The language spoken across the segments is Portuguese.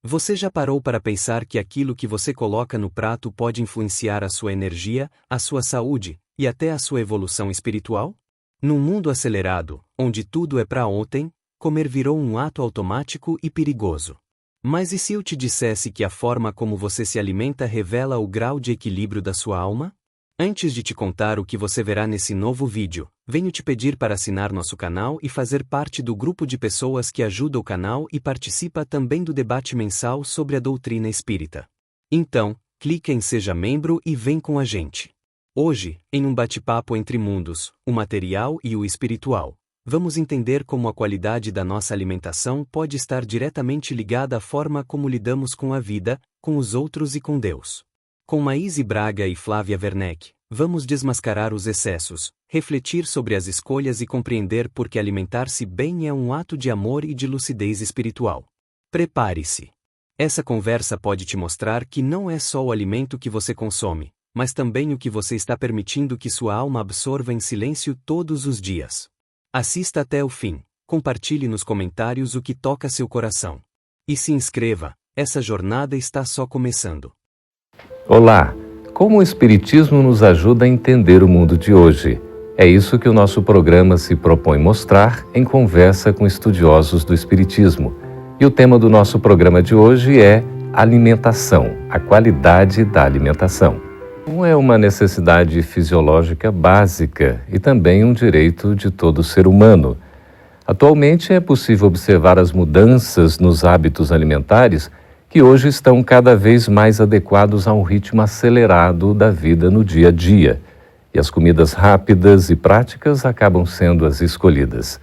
Você já parou para pensar que aquilo que você coloca no prato pode influenciar a sua energia, a sua saúde e até a sua evolução espiritual? Num mundo acelerado, onde tudo é para ontem, comer virou um ato automático e perigoso. Mas e se eu te dissesse que a forma como você se alimenta revela o grau de equilíbrio da sua alma? Antes de te contar o que você verá nesse novo vídeo, venho te pedir para assinar nosso canal e fazer parte do grupo de pessoas que ajuda o canal e participa também do debate mensal sobre a doutrina espírita. Então, clique em Seja Membro e vem com a gente. Hoje, em um bate-papo entre mundos, o material e o espiritual, vamos entender como a qualidade da nossa alimentação pode estar diretamente ligada à forma como lidamos com a vida, com os outros e com Deus. Com Maíse Braga e Flávia Werneck, vamos desmascarar os excessos, refletir sobre as escolhas e compreender por que alimentar-se bem é um ato de amor e de lucidez espiritual. Prepare-se! Essa conversa pode te mostrar que não é só o alimento que você consome, mas também o que você está permitindo que sua alma absorva em silêncio todos os dias. Assista até o fim, compartilhe nos comentários o que toca seu coração. E se inscreva, essa jornada está só começando. Olá! Como o Espiritismo nos ajuda a entender o mundo de hoje? É isso que o nosso programa se propõe mostrar em conversa com estudiosos do Espiritismo. E o tema do nosso programa de hoje é alimentação, a qualidade da alimentação. É uma necessidade fisiológica básica e também um direito de todo ser humano. Atualmente é possível observar as mudanças nos hábitos alimentares que hoje estão cada vez mais adequados a um ritmo acelerado da vida no dia a dia. E as comidas rápidas e práticas acabam sendo as escolhidas.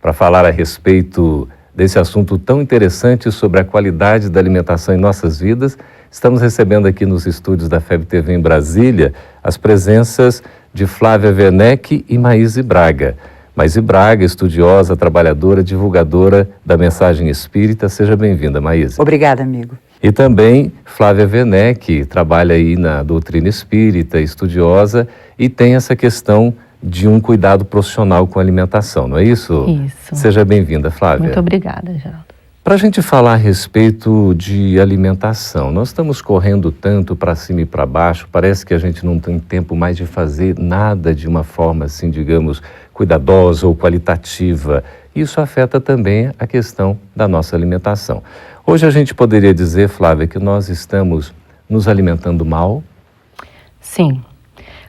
Para falar a respeito desse assunto tão interessante sobre a qualidade da alimentação em nossas vidas, estamos recebendo aqui nos estúdios da FEB TV em Brasília as presenças de Flávia Werneck e Maíse Braga. Maíse Braga, estudiosa, trabalhadora, divulgadora da mensagem espírita. Seja bem-vinda, Maíse. Obrigada, amigo. E também Flávia Werneck, trabalha aí na doutrina espírita, estudiosa, e tem essa questão de um cuidado profissional com a alimentação, não é isso? Isso. Seja bem-vinda, Flávia. Muito obrigada, Geraldo. Para a gente falar a respeito de alimentação, nós estamos correndo tanto para cima e para baixo, parece que a gente não tem tempo mais de fazer nada de uma forma assim, digamos, cuidadosa ou qualitativa. Isso afeta também a questão da nossa alimentação. Hoje a gente poderia dizer, Flávia, que nós estamos nos alimentando mal? Sim,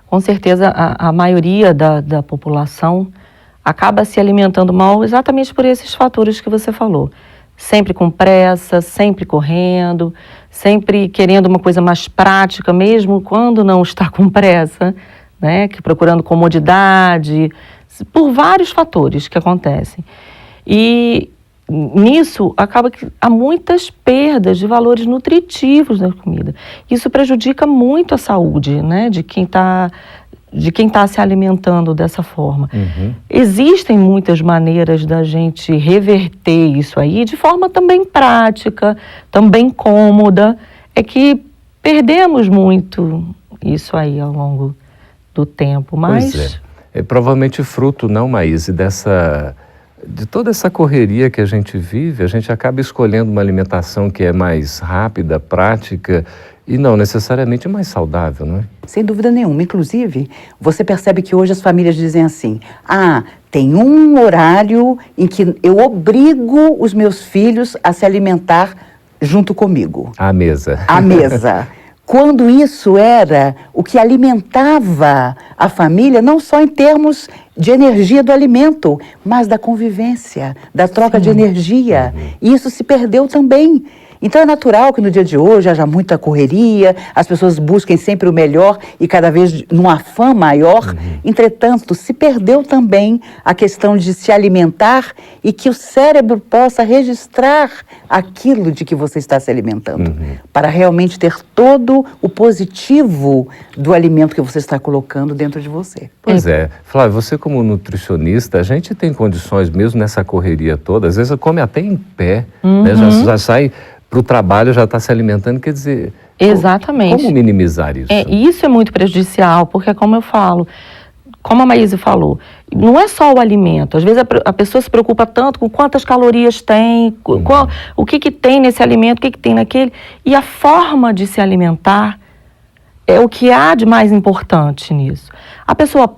com certeza a maioria da população acaba se alimentando mal exatamente por esses fatores que você falou. Sempre com pressa, sempre correndo, sempre querendo uma coisa mais prática, mesmo quando não está com pressa, né? Que procurando comodidade, por vários fatores que acontecem. E nisso acaba que há muitas perdas de valores nutritivos na comida. Isso prejudica muito a saúde, né? De quem está se alimentando dessa forma. Uhum. Existem muitas maneiras da gente reverter isso aí, de forma também prática, também cômoda. É que perdemos muito isso aí ao longo do tempo, mas... Pois é provavelmente fruto, não, Maíse, de toda essa correria que a gente vive, a gente acaba escolhendo uma alimentação que é mais rápida, prática e não necessariamente mais saudável, não é? Sem dúvida nenhuma. Inclusive, você percebe que hoje as famílias dizem assim, tem um horário em que eu obrigo os meus filhos a se alimentar junto comigo. À mesa. À mesa. Quando isso era o que alimentava a família, não só em termos de energia do alimento, mas da convivência, da troca de energia. E isso se perdeu também. Então é natural que no dia de hoje haja muita correria, as pessoas busquem sempre o melhor e cada vez num afã maior. Entretanto, se perdeu também a questão de se alimentar e que o cérebro possa registrar aquilo de que você está se alimentando, para realmente ter todo o positivo do alimento que você está colocando dentro de você. Pois é. Flávia, você como nutricionista, a gente tem condições mesmo nessa correria toda, às vezes come até em pé, né? Já sai para o trabalho, já está se alimentando, quer dizer... Exatamente. Como minimizar isso? Isso é muito prejudicial, porque como eu falo, como a Maíse falou, não é só o alimento. Às vezes a pessoa se preocupa tanto com quantas calorias tem, o que tem nesse alimento, o que tem naquele. E a forma de se alimentar é o que há de mais importante nisso. A pessoa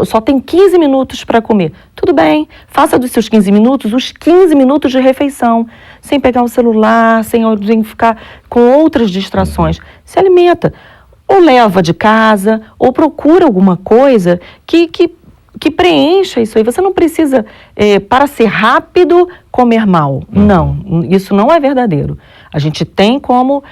só tem 15 minutos para comer. Tudo bem, faça dos seus 15 minutos os 15 minutos de refeição, sem pegar o celular, sem ficar com outras distrações. Se alimenta. Ou leva de casa, ou procura alguma coisa que preencha isso aí. Você não precisa, para ser rápido, comer mal. Não, isso não é verdadeiro. A gente tem como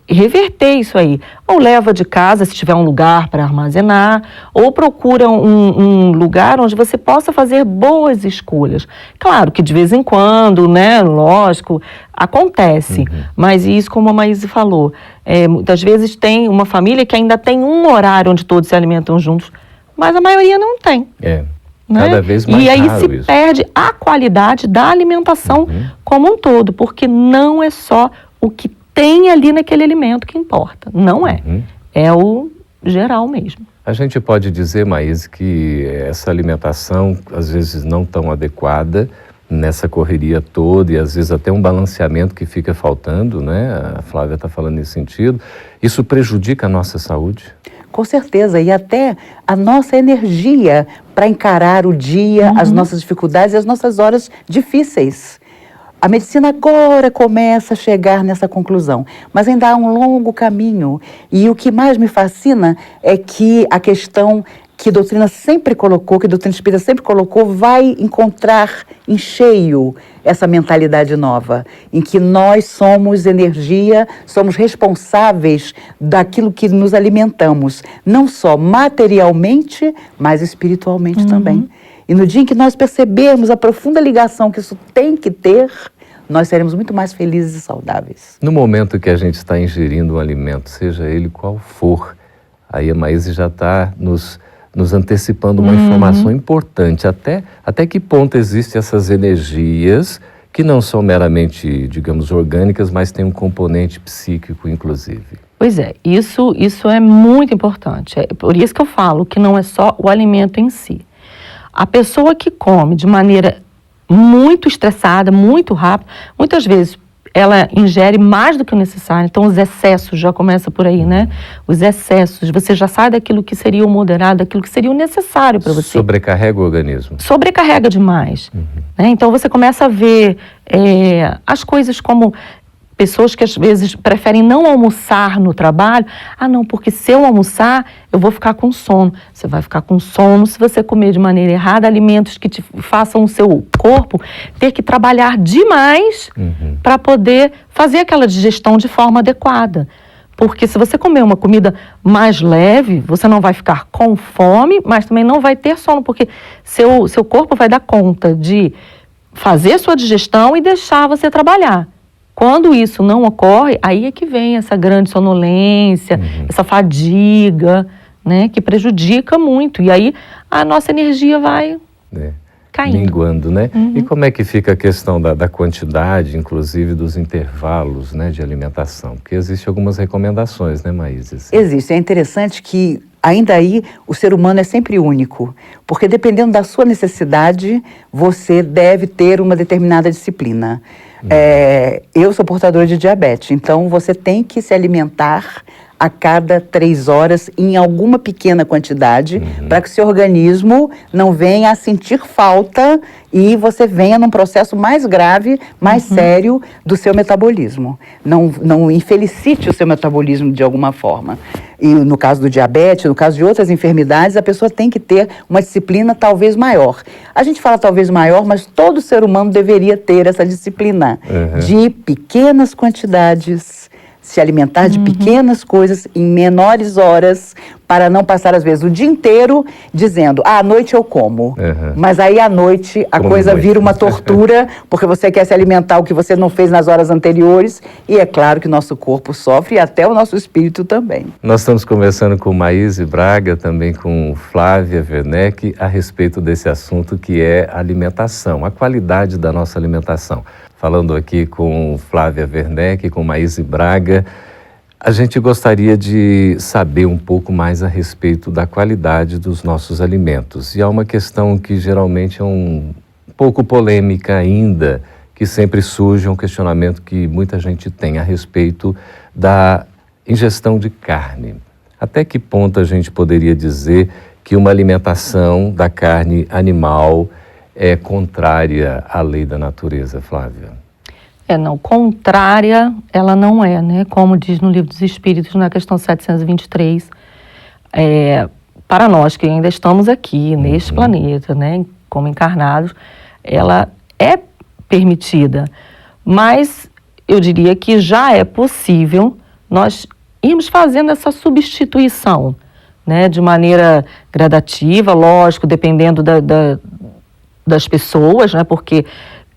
reverter isso aí. Ou leva de casa, se tiver um lugar para armazenar, ou procura um lugar onde você possa fazer boas escolhas. Claro que de vez em quando, né, lógico, acontece, mas isso, como a Maíse falou, muitas vezes tem uma família que ainda tem um horário onde todos se alimentam juntos, mas a maioria não tem. Cada vez mais e aí raro se isso. perde a qualidade da alimentação como um todo, porque não é só o que tem ali naquele alimento que importa. Não é. É o geral mesmo. A gente pode dizer, Maíse, que essa alimentação, às vezes não tão adequada, nessa correria toda, e às vezes até um balanceamento que fica faltando, né? A Flávia está falando nesse sentido. Isso prejudica a nossa saúde? Com certeza, e até a nossa energia para encarar o dia, as nossas dificuldades e as nossas horas difíceis. A medicina agora começa a chegar nessa conclusão, mas ainda há um longo caminho. E o que mais me fascina é que a questão que a doutrina sempre colocou, que a doutrina espírita sempre colocou, vai encontrar em cheio essa mentalidade nova, em que nós somos energia, somos responsáveis daquilo que nos alimentamos, não só materialmente, mas espiritualmente também. E no dia em que nós percebermos a profunda ligação que isso tem que ter, nós seremos muito mais felizes e saudáveis. No momento que a gente está ingerindo um alimento, seja ele qual for, aí a Maíse já está nos antecipando uma informação importante. Até que ponto existem essas energias que não são meramente, digamos, orgânicas, mas têm um componente psíquico, inclusive? Pois é, isso é muito importante. É por isso que eu falo que não é só o alimento em si. A pessoa que come de maneira muito estressada, muito rápida, muitas vezes ela ingere mais do que o necessário, então os excessos já começam por aí, né? Os excessos, você já sai daquilo que seria o moderado, daquilo que seria o necessário para você. Sobrecarrega o organismo. Sobrecarrega demais. Né? Então você começa a ver as coisas como pessoas que às vezes preferem não almoçar no trabalho. Ah, não, porque se eu almoçar, eu vou ficar com sono. Você vai ficar com sono se você comer de maneira errada alimentos que te façam o seu corpo ter que trabalhar demais para poder fazer aquela digestão de forma adequada. Porque se você comer uma comida mais leve, você não vai ficar com fome, mas também não vai ter sono, porque seu corpo vai dar conta de fazer sua digestão e deixar você trabalhar. Quando isso não ocorre, aí é que vem essa grande sonolência, essa fadiga, né, que prejudica muito. E aí a nossa energia vai caindo. Minguando, né? E como é que fica a questão da quantidade, inclusive dos intervalos, né, de alimentação? Porque existem algumas recomendações, né, Maíse? Existe. É interessante que ainda aí o ser humano é sempre único, porque dependendo da sua necessidade, você deve ter uma determinada disciplina. Eu sou portadora de diabetes, então você tem que se alimentar a cada 3 horas em alguma pequena quantidade para que o seu organismo não venha a sentir falta e você venha num processo mais grave, mais sério do seu metabolismo. Não infelicite o seu metabolismo de alguma forma. E no caso do diabetes, no caso de outras enfermidades, a pessoa tem que ter uma disciplina talvez maior. A gente fala talvez maior, mas todo ser humano deveria ter essa disciplina de pequenas quantidades, se alimentar de pequenas coisas em menores horas, para não passar, às vezes, o dia inteiro dizendo, à noite eu como. Mas aí, à noite, a coisa vira uma tortura, porque você quer se alimentar o que você não fez nas horas anteriores, e é claro que nosso corpo sofre, e até o nosso espírito também. Nós estamos conversando com Maíse Braga, também com Flávia Werneck, a respeito desse assunto que é alimentação, a qualidade da nossa alimentação. Falando aqui com Flávia Werneck, com Maíse Braga, A gente gostaria de saber um pouco mais a respeito da qualidade dos nossos alimentos. E há uma questão que geralmente é um pouco polêmica ainda, que sempre surge um questionamento que muita gente tem a respeito da ingestão de carne. Até que ponto a gente poderia dizer que uma alimentação da carne animal é contrária à lei da natureza, Flávia? Não, contrária ela não é, né? Como diz no Livro dos Espíritos, na questão 723, para nós que ainda estamos aqui, neste planeta, né, como encarnados, ela é permitida, mas eu diria que já é possível nós irmos fazendo essa substituição, né, de maneira gradativa, lógico, dependendo das pessoas, né, porque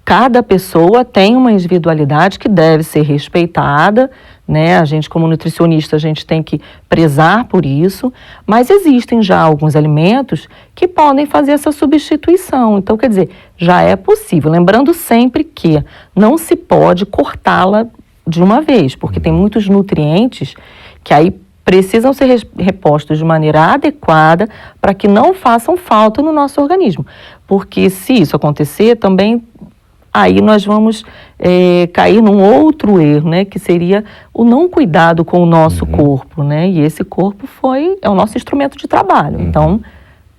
cada pessoa tem uma individualidade que deve ser respeitada, né? A gente, como nutricionista, a gente tem que prezar por isso, mas existem já alguns alimentos que podem fazer essa substituição. Então, quer dizer, já é possível. Lembrando sempre que não se pode cortá-la de uma vez, porque tem muitos nutrientes que aí precisam ser repostos de maneira adequada para que não façam falta no nosso organismo. Porque se isso acontecer, também aí nós vamos cair num outro erro, né, que seria o não cuidado com o nosso corpo, né, e esse corpo é o nosso instrumento de trabalho, então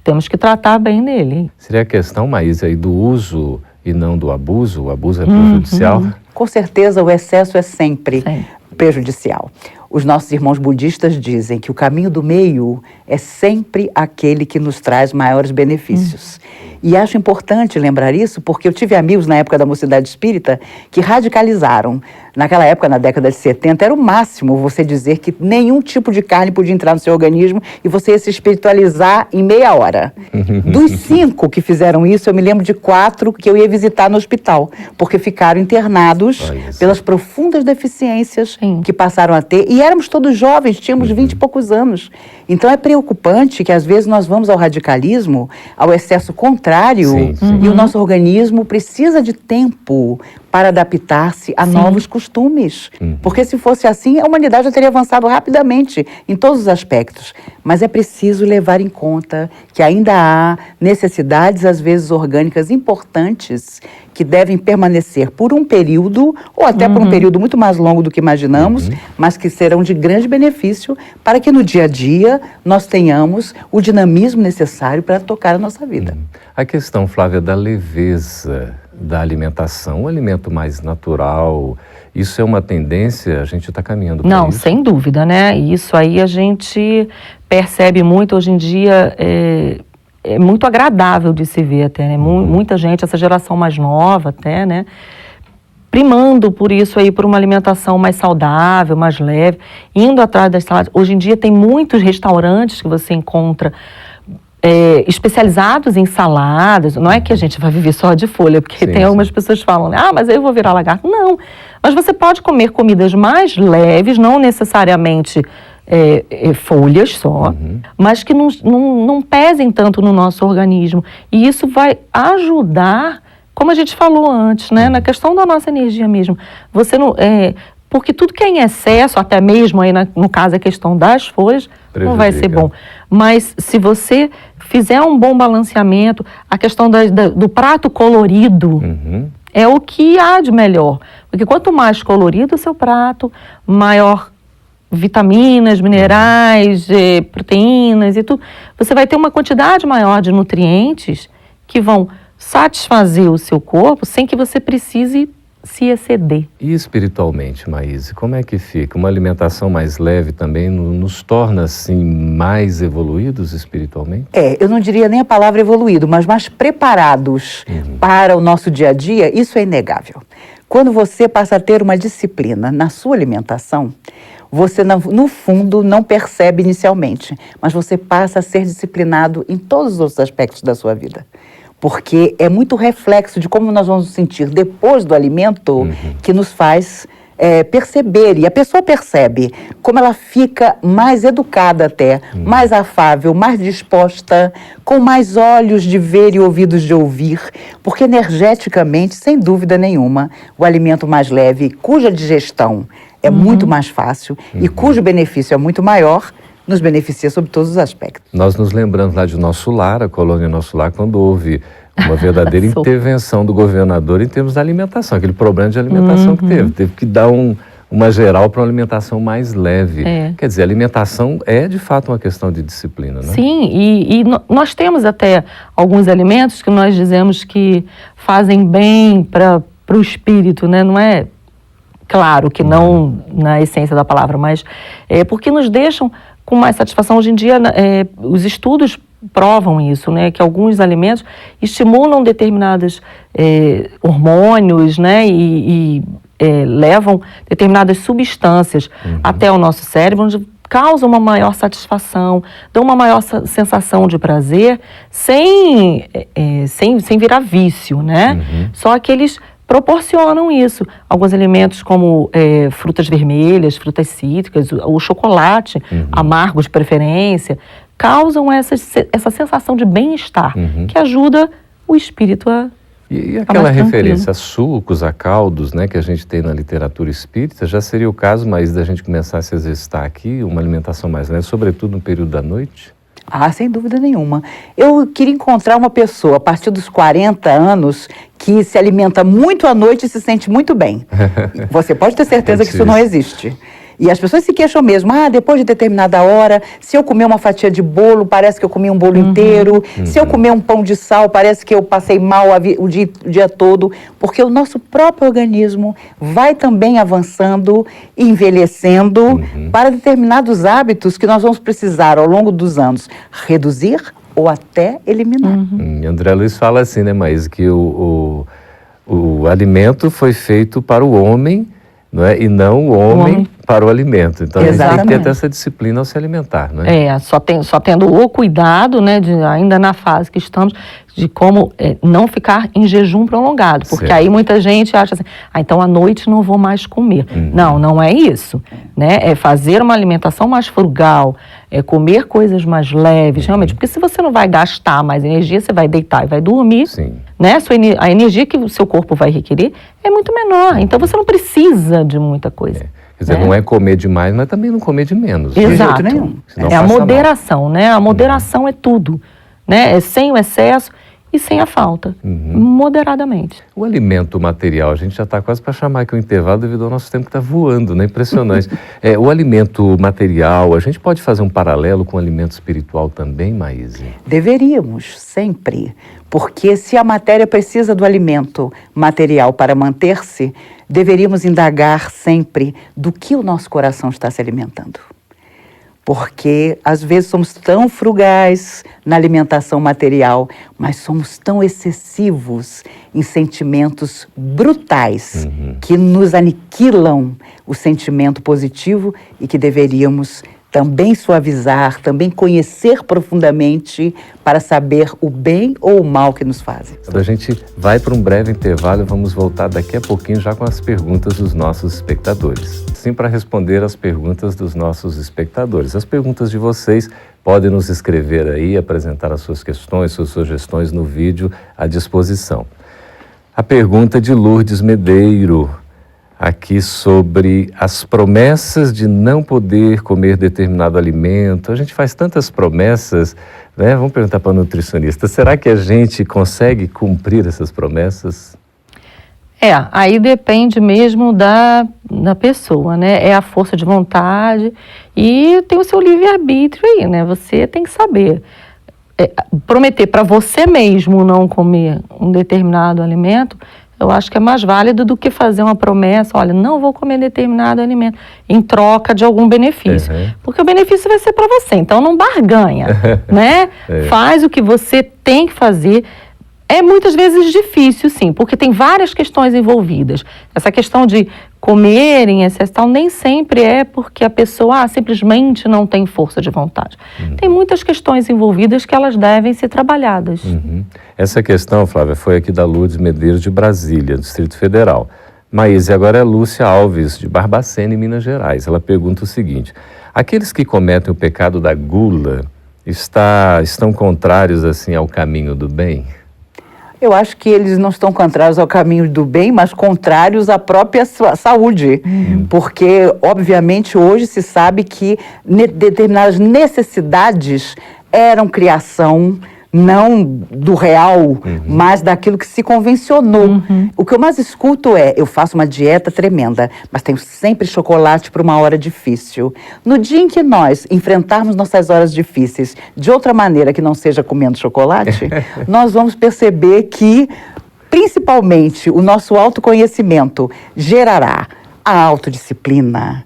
temos que tratar bem dele. Seria a questão, Maísa, aí do uso e não do abuso? O abuso é prejudicial? Com certeza o excesso é sempre prejudicial. Os nossos irmãos budistas dizem que o caminho do meio é sempre aquele que nos traz maiores benefícios. E acho importante lembrar isso, porque eu tive amigos na época da Mocidade Espírita que radicalizaram. Naquela época, na década de 70, era o máximo você dizer que nenhum tipo de carne podia entrar no seu organismo e você ia se espiritualizar em meia hora. Dos 5 que fizeram isso, eu me lembro de 4 que eu ia visitar no hospital, porque ficaram internados pelas profundas deficiências que passaram a ter. E éramos todos jovens, tínhamos 20 e poucos anos. Então é preocupante que às vezes nós vamos ao radicalismo, ao excesso contrário, e o nosso organismo precisa de tempo para adaptar-se a novos costumes. Porque se fosse assim, a humanidade já teria avançado rapidamente em todos os aspectos. Mas é preciso levar em conta que ainda há necessidades, às vezes orgânicas importantes, que devem permanecer por um período, ou até por um período muito mais longo do que imaginamos, mas que serão de grande benefício para que no dia a dia nós tenhamos o dinamismo necessário para tocar a nossa vida. A questão, Flávia, da leveza da alimentação, um alimento mais natural, isso é uma tendência? A gente está caminhando para isso? Não, sem dúvida, né? Isso aí a gente percebe muito hoje em dia, é muito agradável de se ver até, né? Muita gente, essa geração mais nova até, né? Primando por isso aí, por uma alimentação mais saudável, mais leve, indo atrás das saladas. Hoje em dia tem muitos restaurantes que você encontra especializados em saladas. Não é que a gente vai viver só de folha, porque tem algumas pessoas que falam, mas aí eu vou virar lagarto. Não, mas você pode comer comidas mais leves, não necessariamente folhas só, mas que não pesem tanto no nosso organismo. E isso vai ajudar, como a gente falou antes, né, na questão da nossa energia mesmo. Você não... porque tudo que é em excesso, até mesmo aí no caso a questão das folhas, não vai ser bom. Mas se você fizer um bom balanceamento, a questão do prato colorido é o que há de melhor. Porque quanto mais colorido o seu prato, maior vitaminas, minerais, proteínas e tudo, você vai ter uma quantidade maior de nutrientes que vão satisfazer o seu corpo sem que você precise se exceder. E espiritualmente, Maísa, como é que fica? Uma alimentação mais leve também nos torna, assim, mais evoluídos espiritualmente? Eu não diria nem a palavra evoluído, mas mais preparados para o nosso dia a dia, isso é inegável. Quando você passa a ter uma disciplina na sua alimentação, você, no fundo, não percebe inicialmente, mas você passa a ser disciplinado em todos os outros aspectos da sua vida. Porque é muito reflexo de como nós vamos nos sentir depois do alimento que nos faz perceber, e a pessoa percebe como ela fica mais educada até, mais afável, mais disposta, com mais olhos de ver e ouvidos de ouvir, porque energeticamente, sem dúvida nenhuma, o alimento mais leve, cuja digestão é muito mais fácil e cujo benefício é muito maior, nos beneficia sobre todos os aspectos. Nós nos lembramos lá de Nosso Lar, a colônia Nosso Lar, quando houve uma verdadeira intervenção do governador em termos da alimentação, aquele problema de alimentação que teve que dar uma geral para uma alimentação mais leve. Quer dizer, a alimentação é de fato uma questão de disciplina, né? Sim, e nós temos até alguns alimentos que nós dizemos que fazem bem para o espírito, né? Não é claro que não na essência da palavra, mas porque nos deixam com mais satisfação. Hoje em dia, os estudos provam isso, né? Que alguns alimentos estimulam determinados hormônios, né? E levam determinadas substâncias até o nosso cérebro, onde causa uma maior satisfação, dão uma maior sensação de prazer, sem virar vício, né? Só que eles proporcionam isso. Alguns alimentos como frutas vermelhas, frutas cítricas, o chocolate amargo de preferência, causam essa sensação de bem-estar, que ajuda o espírito a E aquela referência a sucos, a caldos, né, que a gente tem na literatura espírita, já seria o caso, mas da gente começar a se exercitar aqui, uma alimentação mais leve, sobretudo no período da noite? Ah, sem dúvida nenhuma. Eu queria encontrar uma pessoa, a partir dos 40 anos, que se alimenta muito à noite e se sente muito bem. Você pode ter certeza que isso não existe. E as pessoas se queixam mesmo, depois de determinada hora, se eu comer uma fatia de bolo, parece que eu comi um bolo inteiro. Se eu comer um pão de sal, parece que eu passei mal o dia todo. Porque o nosso próprio organismo vai também avançando, envelhecendo, para determinados hábitos que nós vamos precisar, ao longo dos anos, reduzir ou até eliminar. André Luiz fala assim, né, Maísa, que o alimento foi feito para o homem, não é? E não o homem para o alimento. Então, a gente tem que ter essa disciplina ao se alimentar, não é? Só tendo o cuidado, né, ainda na fase que estamos, de como não ficar em jejum prolongado. Porque aí muita gente acha assim, então à noite não vou mais comer. Não é isso. Né? É fazer uma alimentação mais frugal, comer coisas mais leves, realmente. Porque se você não vai gastar mais energia, você vai deitar e vai dormir, né? A energia que o seu corpo vai requerer é muito menor. Então você não precisa de muita coisa. Quer dizer, não é comer demais, mas também não comer de menos. Exato. De jeito nenhum. É a moderação, né? A moderação é tudo. Né? É sem o excesso e sem a falta. Moderadamente. O alimento material, a gente já está quase para chamar aqui o intervalo devido ao nosso tempo que está voando, né? Impressionante. O alimento material, a gente pode fazer um paralelo com o alimento espiritual também, Maísa? Deveríamos, sempre. Porque se a matéria precisa do alimento material para manter-se, deveríamos indagar sempre do que o nosso coração está se alimentando. Porque às vezes somos tão frugais na alimentação material, mas somos tão excessivos em sentimentos brutais que nos aniquilam o sentimento positivo e que deveríamos também suavizar, também conhecer profundamente para saber o bem ou o mal que nos fazem. A gente vai para um breve intervalo e vamos voltar daqui a pouquinho já com as perguntas dos nossos espectadores. Sim, para responder as perguntas dos nossos espectadores. As perguntas de vocês podem nos escrever aí, apresentar as suas questões, suas sugestões no vídeo à disposição. A pergunta de Lourdes Medeiro, aqui sobre as promessas de não poder comer determinado alimento. A gente faz tantas promessas, né? Vamos perguntar para a nutricionista, será que a gente consegue cumprir essas promessas? Aí depende mesmo da pessoa, né? É a força de vontade e tem o seu livre-arbítrio aí, né? Você tem que saber. Prometer para você mesmo não comer um determinado alimento, eu acho que é mais válido do que fazer uma promessa, olha, não vou comer determinado alimento, em troca de algum benefício. Porque o benefício vai ser para você, então não barganha, né? Faz o que você tem que fazer. É muitas vezes difícil, sim, porque tem várias questões envolvidas. Essa questão de comer em excesso tal, nem sempre é porque a pessoa simplesmente não tem força de vontade. Tem muitas questões envolvidas que elas devem ser trabalhadas. Essa questão, Flávia, foi aqui da Lourdes Medeiros de Brasília, Distrito Federal. Maíse, agora é Lúcia Alves, de Barbacena, em Minas Gerais. Ela pergunta o seguinte: aqueles que cometem o pecado da gula estão contrários assim ao caminho do bem? Eu acho que eles não estão contrários ao caminho do bem, mas contrários à própria saúde. Porque, obviamente, hoje se sabe que determinadas necessidades eram criação não do real, mas daquilo que se convencionou. O que eu mais escuto é: eu faço uma dieta tremenda, mas tenho sempre chocolate para uma hora difícil. No dia em que nós enfrentarmos nossas horas difíceis de outra maneira que não seja comendo chocolate, nós vamos perceber que, principalmente, o nosso autoconhecimento gerará a autodisciplina.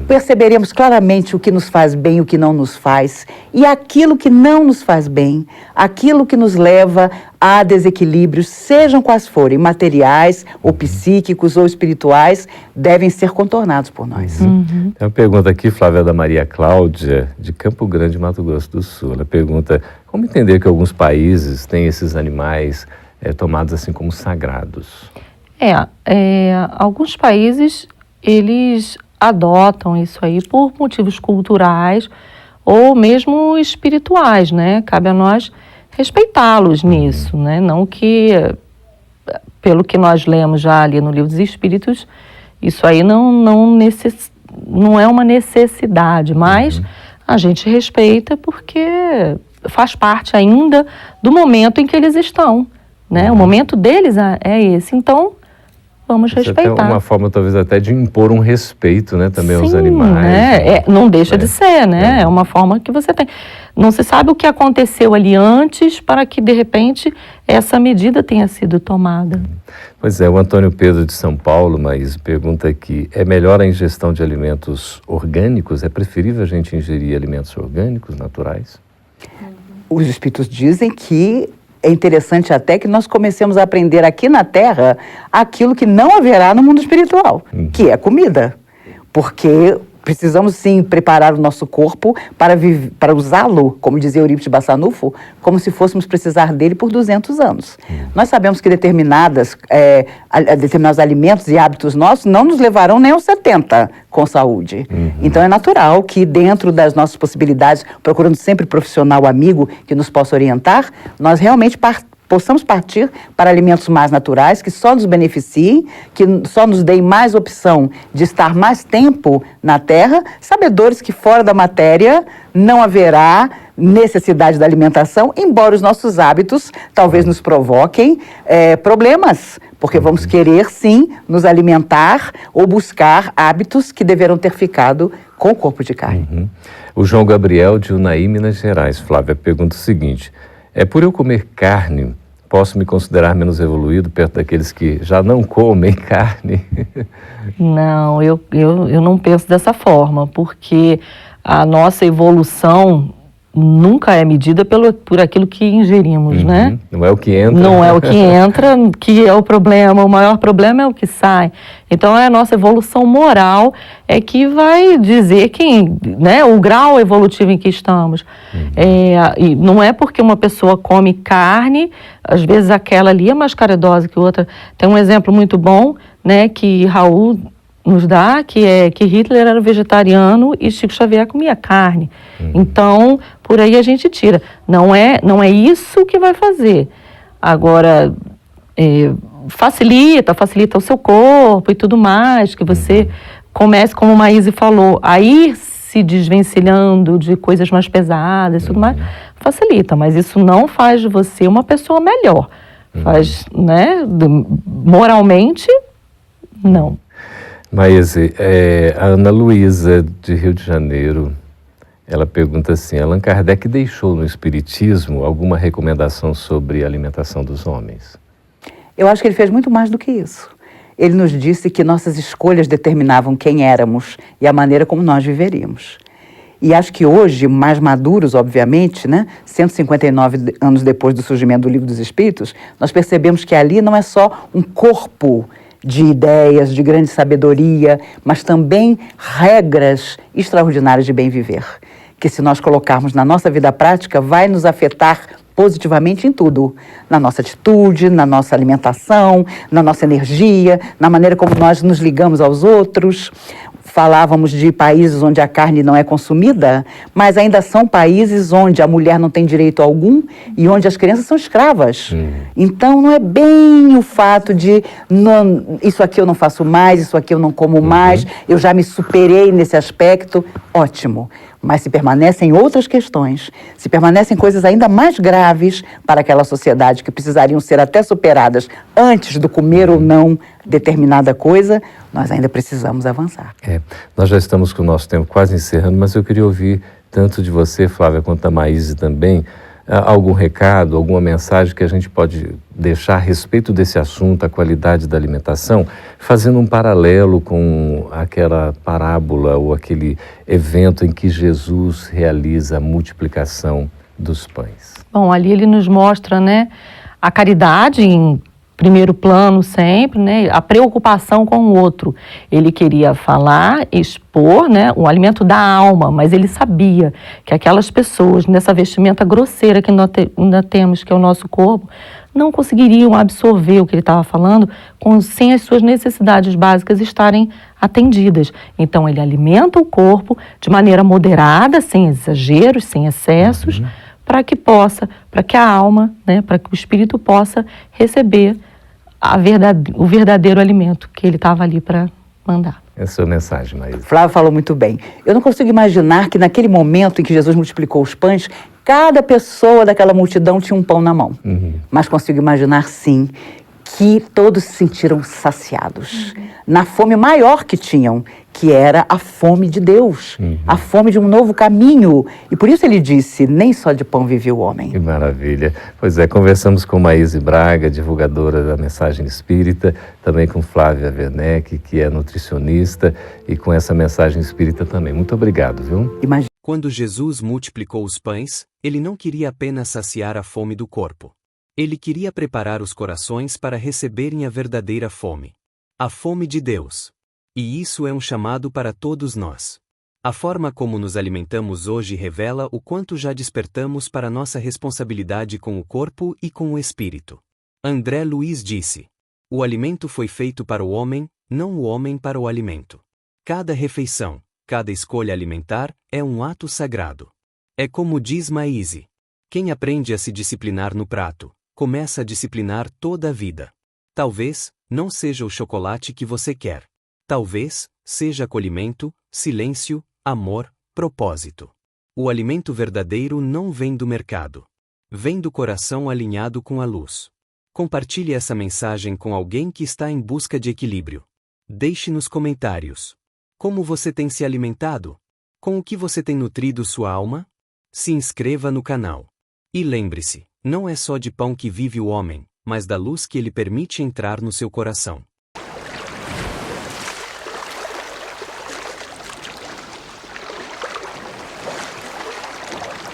Perceberemos claramente o que nos faz bem e o que não nos faz. E aquilo que não nos faz bem, aquilo que nos leva a desequilíbrios, sejam quais forem, materiais, ou psíquicos, ou espirituais, devem ser contornados por nós. Tem uma pergunta aqui, Flávia, da Maria Cláudia, de Campo Grande, Mato Grosso do Sul. Ela pergunta: como entender que alguns países têm esses animais tomados assim como sagrados? Alguns países, eles adotam isso aí por motivos culturais ou mesmo espirituais, né? Cabe a nós respeitá-los nisso, né? Não que, pelo que nós lemos já ali no Livro dos Espíritos, isso aí não é uma necessidade, mas a gente respeita porque faz parte ainda do momento em que eles estão, né? O momento deles é esse, então vamos respeitar. É uma forma, talvez, até de impor um respeito, né, também aos Sim, animais. né? Não deixa de ser, né? É uma forma que você tem. Não se sabe o que aconteceu ali antes para que, de repente, essa medida tenha sido tomada. Pois é, o Antônio Pedro de São Paulo, mas pergunta aqui: é melhor a ingestão de alimentos orgânicos? É preferível a gente ingerir alimentos orgânicos, naturais? Os espíritos dizem que é interessante até que nós comecemos a aprender aqui na Terra aquilo que não haverá no mundo espiritual, que é comida. Porque precisamos, sim, preparar o nosso corpo para usá-lo, como dizia Eurípides Bassanufo, como se fôssemos precisar dele por 200 anos. Nós sabemos que determinados alimentos e hábitos nossos não nos levarão nem aos 70 com saúde. Então é natural que, dentro das nossas possibilidades, procurando sempre profissional amigo que nos possa orientar, nós realmente possamos partir para alimentos mais naturais, que só nos beneficiem, que só nos deem mais opção de estar mais tempo na Terra, sabedores que fora da matéria não haverá necessidade da alimentação, embora os nossos hábitos talvez nos provoquem problemas, porque vamos querer, sim, nos alimentar ou buscar hábitos que deverão ter ficado com o corpo de carne. O João Gabriel, de Unai, Minas Gerais, Flávia, pergunta o seguinte: por eu comer carne, posso me considerar menos evoluído perto daqueles que já não comem carne? Não, eu não penso dessa forma, porque a nossa evolução nunca é medida por aquilo que ingerimos, né? Não é o que entra. Não é o que entra que é o problema, o maior problema é o que sai. Então, a nossa evolução moral é que vai dizer o grau evolutivo em que estamos. E não é porque uma pessoa come carne, às vezes aquela ali é mais caridosa que outra. Tem um exemplo muito bom, né, que Raul nos dá, que é que Hitler era vegetariano e Chico Xavier comia carne. Então, por aí a gente tira. Não é isso que vai fazer. Agora, facilita o seu corpo e tudo mais, que você comece, como a Maíse falou, a ir se desvencilhando de coisas mais pesadas e tudo mais, facilita, mas isso não faz de você uma pessoa melhor. Faz, né, moralmente, não. Maíse, a Ana Luísa, de Rio de Janeiro, ela pergunta assim: Allan Kardec deixou no Espiritismo alguma recomendação sobre a alimentação dos homens? Eu acho que ele fez muito mais do que isso. Ele nos disse que nossas escolhas determinavam quem éramos e a maneira como nós viveríamos. E acho que hoje, mais maduros, obviamente, né, 159 anos depois do surgimento do Livro dos Espíritos, nós percebemos que ali não é só um corpo de ideias, de grande sabedoria, mas também regras extraordinárias de bem viver, que se nós colocarmos na nossa vida prática, vai nos afetar positivamente em tudo. Na nossa atitude, na nossa alimentação, na nossa energia, na maneira como nós nos ligamos aos outros. Falávamos de países onde a carne não é consumida, mas ainda são países onde a mulher não tem direito algum e onde as crianças são escravas. Então, não é bem o fato de isso aqui eu não faço mais, isso aqui eu não como mais, eu já me superei nesse aspecto. Ótimo. Mas se permanecem outras questões, se permanecem coisas ainda mais graves para aquela sociedade que precisariam ser até superadas antes do comer ou não determinada coisa, nós ainda precisamos avançar. Nós já estamos com o nosso tempo quase encerrando, mas eu queria ouvir tanto de você, Flávia, quanto da Maíse também, algum recado, alguma mensagem que a gente pode deixar a respeito desse assunto, a qualidade da alimentação, fazendo um paralelo com aquela parábola ou aquele evento em que Jesus realiza a multiplicação dos pães. Bom, ali ele nos mostra, né, a caridade em primeiro plano sempre, né, a preocupação com o outro. Ele queria falar, expor, né, o alimento da alma, mas ele sabia que aquelas pessoas, nessa vestimenta grosseira que nós ainda temos, que é o nosso corpo, não conseguiriam absorver o que ele estava falando sem as suas necessidades básicas estarem atendidas. Então, ele alimenta o corpo de maneira moderada, sem exageros, sem excessos, para que a alma, né, para que o espírito possa receber o verdadeiro alimento que ele estava ali para mandar. Essa é a sua mensagem, Maísa. Flávio falou muito bem. Eu não consigo imaginar que naquele momento em que Jesus multiplicou os pães, cada pessoa daquela multidão tinha um pão na mão. Mas consigo imaginar, sim, que todos se sentiram saciados na fome maior que tinham, que era a fome de Deus, a fome de um novo caminho. E por isso ele disse, nem só de pão vive o homem. Que maravilha. Pois é, conversamos com Maíse Braga, divulgadora da Mensagem Espírita, também com Flávia Werneck, que é nutricionista, e com essa Mensagem Espírita também. Muito obrigado, viu? Quando Jesus multiplicou os pães, ele não queria apenas saciar a fome do corpo. Ele queria preparar os corações para receberem a verdadeira fome. A fome de Deus. E isso é um chamado para todos nós. A forma como nos alimentamos hoje revela o quanto já despertamos para nossa responsabilidade com o corpo e com o espírito. André Luiz disse: o alimento foi feito para o homem, não o homem para o alimento. Cada refeição, cada escolha alimentar, é um ato sagrado. É como diz Maíse: quem aprende a se disciplinar no prato, começa a disciplinar toda a vida. Talvez não seja o chocolate que você quer. Talvez seja acolhimento, silêncio, amor, propósito. O alimento verdadeiro não vem do mercado. Vem do coração alinhado com a luz. Compartilhe essa mensagem com alguém que está em busca de equilíbrio. Deixe nos comentários. Como você tem se alimentado? Com o que você tem nutrido sua alma? Se inscreva no canal. E lembre-se, não é só de pão que vive o homem, mas da luz que ele permite entrar no seu coração.